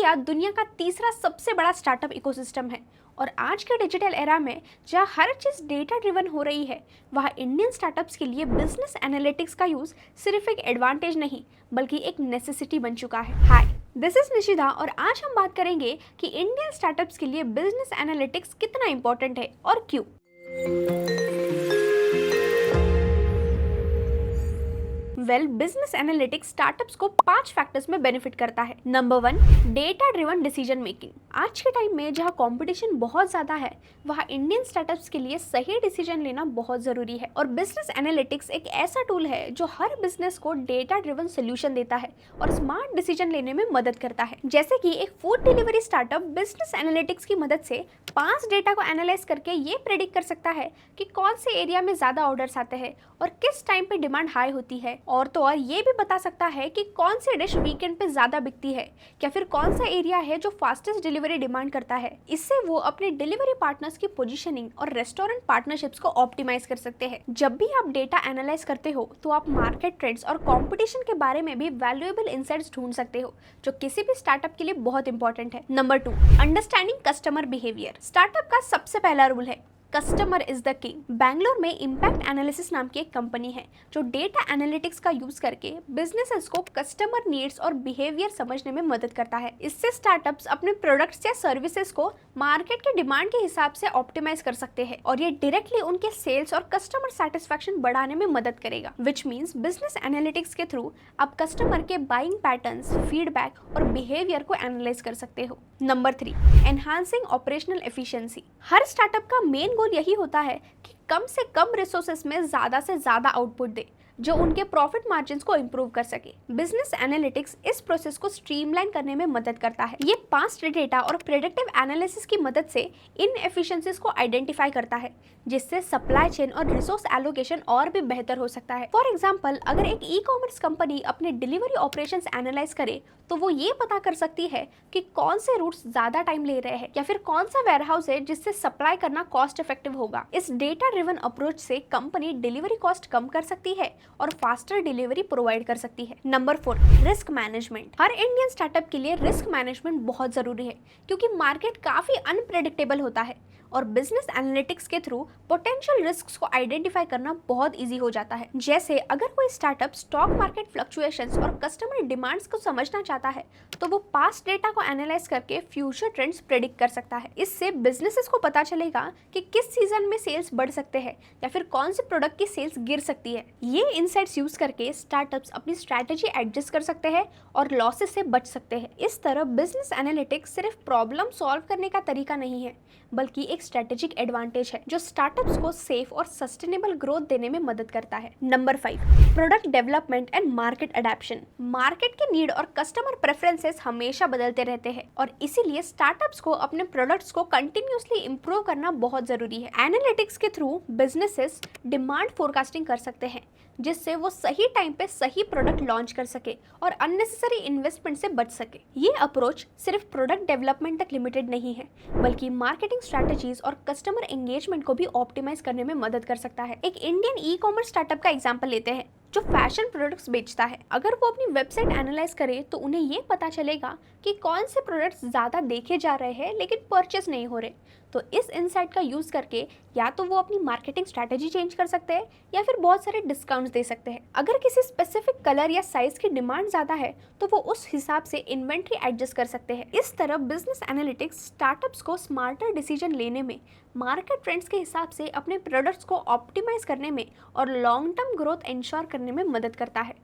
India दुनिया का तीसरा सबसे बड़ा स्टार्टअप इकोसिस्टम है और आज के डिजिटल एरा में जहाँ हर चीज़ डेटा ड्रिवन हो रही है, वहाँ इंडियन स्टार्टअप्स के लिए बिजनेस एनालिटिक्स का यूज़ सिर्फ एक एडवांटेज नहीं बल्कि एक नेसेसिटी बन चुका है। हाय, दिस इज निशिदा और आज हम बात करेंगे कि इंडियन स्टार्टअप्स के लिए बिजनेस एनालिटिक्स कितना इंपॉर्टेंट है और क्यों। बिजनेस एनालिटिक्स स्टार्टअप्स को 5 फैक्टर्स में बेनिफिट करता है। Number 1, data driven decision making. आज के टाइम में जहां कंपटीशन बहुत ज़्यादा है, वहां इंडियन स्टार्टअप्स के लिए सही डिसीजन लेना बहुत ज़रूरी है और बिजनेस एनालिटिक्स एक ऐसा टूल है जो हर बिजनेस को डेटा ड्रिवन सोल्यूशन देता है और स्मार्ट डिसीजन लेने में मदद करता है। जैसे कि एक food delivery startup business analytics की मदद से 5 डेटा को एनालाइज करके ये प्रेडिक्ट कर सकता है कि कौन से एरिया में ज़्यादा ऑर्डर्स आते हैं और किस टाइम पे डिमांड हाई होती है, और तो और ये भी बता सकता है कि कौन सी डिश वीकेंड पे ज्यादा बिकती है या फिर कौन सा एरिया है जो फास्टेस्ट डिलीवरी डिमांड करता है। इससे वो अपने डिलीवरी पार्टनर्स की पोजीशनिंग और रेस्टोरेंट पार्टनरशिप्स को ऑप्टिमाइज कर सकते हैं। जब भी आप डेटा एनालाइज करते हो तो आप मार्केट ट्रेंड्स और कंपटीशन के बारे में भी वैल्यूएबल इंसाइट्स ढूंढ सकते हो, जो किसी भी स्टार्टअप के लिए बहुत इंपॉर्टेंट है। Number 2, understanding customer behaviour. Startup का सबसे पहला रूल है customer is the king. Bangalore में इम्पैक्ट एनालिसिस नाम की एक कंपनी है जो डेटा एनालिटिक्स का यूज करके बिजनेसेस को कस्टमर नीड्स और बिहेवियर समझने में मदद करता है। इससे स्टार्टअप्स अपने प्रोडक्ट्स या सर्विसेज को मार्केट के डिमांड के हिसाब से ऑप्टिमाइज कर सकते हैं और ये डायरेक्टली उनके सेल्स और कस्टमर सेटिस्फैक्शन बढ़ाने में मदद करेगा। विच मीन्स बिजनेस एनालिटिक्स के थ्रू आप कस्टमर के बाइंग पैटर्न्स, फीडबैक और बिहेवियर को एनालाइज कर सकते हो। Number 3, enhancing operational efficiency. हर स्टार्टअप का मेन गोल यही होता है कि कम से कम रिसोर्सेस में ज़्यादा से ज़्यादा आउटपुट दे जो उनके प्रॉफिट मार्जिन्स को इंप्रूव कर सके। बिजनेस एनालिटिक्स इस प्रोसेस को स्ट्रीमलाइन करने में मदद करता है। ये पास्ट डेटा और प्रेडिक्टिव एनालिसिस की मदद से इन एफिशिएंसीज को आइडेंटिफाई करता है, जिससे सप्लाई चेन और रिसोर्स एलोकेशन और भी बेहतर हो सकता है। फॉर एग्जाम्पल, अगर एक ई कॉमर्स कंपनी अपने डिलीवरी ऑपरेशंस एनालाइज करे तो वो ये पता कर सकती है कि कौन से रूट्स ज़्यादा टाइम ले रहे हैं या फिर कौन सा वेयरहाउस है जिससे सप्लाई करना कॉस्ट इफेक्टिव होगा। इस डेटा ड्रिवन अप्रोच से कंपनी डिलीवरी कॉस्ट कम कर सकती है और फास्टर डिलीवरी प्रोवाइड कर सकती है। Number 4, risk management. हर इंडियन स्टार्टअप के लिए रिस्क मैनेजमेंट बहुत जरूरी है क्योंकि मार्केट काफी अनप्रेडिक्टेबल होता है और बिजनेस एनालिटिक्स के थ्रू पोटेंशियल रिस्क्स को आइडेंटिफाई करना बहुत इजी हो जाता है। जैसे अगर कोई स्टार्टअप स्टॉक मार्केट फ्लक्चुएशंस और कस्टमर डिमांड्स को समझना चाहता है तो वो पास्ट डेटा को एनालाइज करके फ्यूचर ट्रेंड्स प्रेडिक्ट कर सकता है। इससे बिजनेसेस को पता चलेगा कि किस सीजन में सेल्स बढ़ सकते हैं या फिर कौन से प्रोडक्ट की सेल्स गिर सकती है। ये इनसाइट्स यूज करके स्टार्टअप्स अपनी स्ट्रैटेजी एडजस्ट कर सकते हैं और लॉसेस से बच सकते हैं। इस तरह बिजनेस एनालिटिक्स सिर्फ प्रॉब्लम सॉल्व करने का तरीका नहीं है बल्कि एक स्ट्रेटेजिक एडवांटेज है जो स्टार्टअप्स को सेफ और सस्टेनेबल ग्रोथ देने में मदद करता है। Number 5, product development and market adaption. Market के नीड और कस्टमर प्रेफरेंसेस हमेशा बदलते रहते हैं और इसीलिए स्टार्टअप्स को अपने प्रोडक्ट्स को कंटिन्यूअसली इंप्रूव करना बहुत जरूरी है। एनालिटिक्स के थ्रू बिजनेसेस डिमांड फोरकास्टिंग कर सकते हैं जिससे वो सही टाइम पे सही प्रोडक्ट लॉन्च कर सके और अननेसेसरी इन्वेस्टमेंट से बच सके। ये अप्रोच सिर्फ प्रोडक्ट डेवलपमेंट तक लिमिटेड नहीं है बल्कि मार्केटिंग स्ट्रैटेजीज और कस्टमर एंगेजमेंट को भी ऑप्टिमाइज करने में मदद कर सकता है। एक इंडियन ई कॉमर्स स्टार्टअप का एग्जांपल लेते हैं जो फैशन प्रोडक्ट्स बेचता है। अगर वो अपनी वेबसाइट एनालाइज करे तो उन्हें ये पता चलेगा कि कौन से प्रोडक्ट्स ज़्यादा देखे जा रहे हैं लेकिन परचेस नहीं हो रहे। तो इस इनसाइट का यूज़ करके या तो वो अपनी मार्केटिंग स्ट्रैटेजी चेंज कर सकते हैं या फिर बहुत सारे डिस्काउंट्स दे सकते हैं। अगर किसी स्पेसिफिक कलर या साइज की डिमांड ज़्यादा है तो वो उस हिसाब से इन्वेंट्री एडजस्ट कर सकते हैं। इस तरह बिजनेस एनालिटिक्स स्टार्टअप्स को स्मार्टर डिसीजन लेने में, मार्केट ट्रेंड्स के हिसाब से अपने प्रोडक्ट्स को ऑप्टिमाइज करने में और लॉन्ग टर्म ग्रोथ इंश्योर करने में मदद करता है।